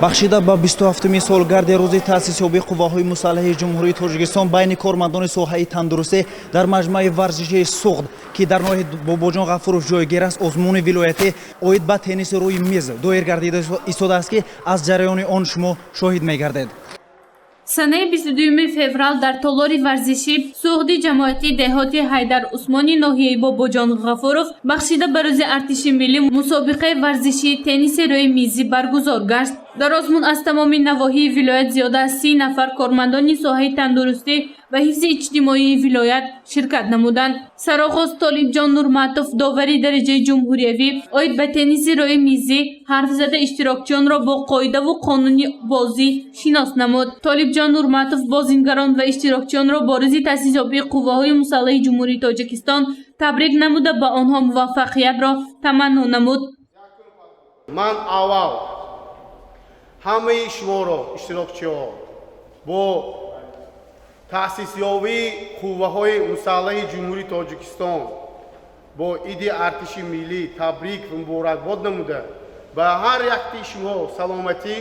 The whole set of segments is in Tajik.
бахшида ба 27-ми солгарди рӯзи таъсисёбии қувваҳои мусаллаҳи ҷумҳурии Тоҷикистон байни кормандони соҳаи тандурустӣ дар маҷмӯи варзишии суғд ки дар ноҳияи Бобоҷон Ғафуров ҷойгир аст, озмуни вилоятӣ оид ба тенниси рӯи миз доир гардида истодааст ки аз ҷараёни он шумо шоҳид мегардед. Санаи 22 феврал дар толори варзиши суғди ҷамоатӣ деҳоти Ҳайдар Усмони ноҳияи Бобоҷон Ғафуров бахшида ба рӯзи артиши миллӣ мусобиқаи варзиши тенниси рӯи мизӣ баргузор гашт. дар озмун аз тамоми навоҳии вилоят зиёда аз 30 нафар кормандони соҳаи тандурустӣ ва ҳифзи иҷтимоии вилоят ширкат намуданд. Сароғоз Толибҷон Нурматов довари дараҷаи ҷумҳуриявӣ оид ба тенниси рӯи мизӣ ҳарф зада иштирокчиёнро бо қоидаву қонуни бозӣ шинос намуд. Толибҷон Нурматов бозингарон ва иштирокчиёнро бо рӯзи таъсисёбии қувваҳои мусаллаҳи ҷумҳурии Тоҷикистон табрик намуда ба онҳо муваффақиятро таманнӯ намуд. Ман аввал ҳамаи шуморо иштирокчиҳо бо таъсисёбии қувваҳои мусаллаҳи ҷумҳурии Тоҷикистон бо иди артиши миллӣ табрик ва муборакбод намуда ба ҳар якти шумо саломатӣ,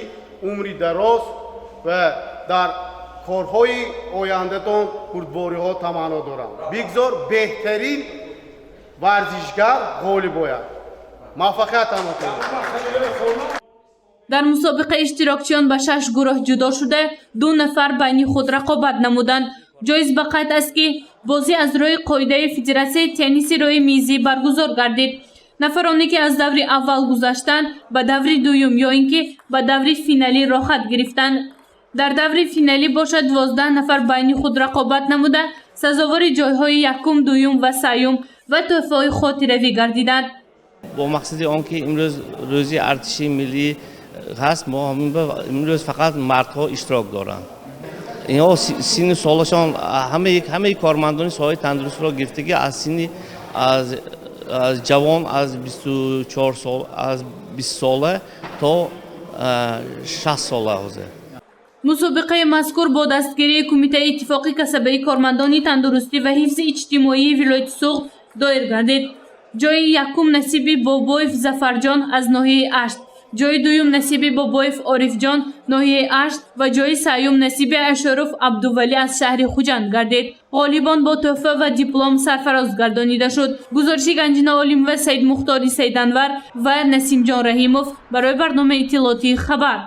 умри дароз ва дар корҳои ояндатон бурдбориҳо таманно дорам. Бигзор беҳтарин варзишгар ғолиб ояд. муваффақият ҳаматон. дар мусобиқа иштирокчиён ба 6 гурӯҳ ҷудо шуда 2 нафар байни худ рақобат намуданд. ҷоиз ба қайд аст ки бозӣ аз рӯи қоидаи Федератсияи тенниси рӯи мизӣ баргузор гардид. нафароне ки аз даври аввал гузаштанд ба даври дуюм ё ин ки ба даври финалӣ рохат гирифтанд. дар даври финалӣ бошад 12 нафар байни худ рақобат намуда сазовори ҷойҳои якум, дуюм ва сеюм ва тӯҳфаҳои хотиравӣ гардиданд. бо мақсади он ки имрӯз рӯзи артиши миллӣ ҳаст, мо имрӯз фақат мардҳо иштирок доранд. инҳо синни солашон ҳамаи кормандони соҳаи тандурустиро гирифтагӣ аз синни аз ҷавон аз 24 сол аз 20 сола то 60 сола ҳозир. мусобиқаи мазкур бо дастгирии Кумитаи иттифоқи касабаи кормандони тандурустӣ ва ҳифзи иҷтимоии вилояти Суғд доир гардид. ҷойи якум насиби Бобоев Зафарҷон аз ноҳияи Ашт, ҷойи дуюм насиби Бобоев Орифҷон ноҳияи Ашт ва ҷойи сеюм насиби Ашуров Абдувалӣ аз шаҳри Хуҷанд гардид. ғолибон бо тӯҳфа ва диплом сарфароз гардонида шуд. гузориши Ганҷина Олимова, Саид Мухтори Саиданвар ва Насимҷон Раҳимов барои барномаи иттилоотии Хабар.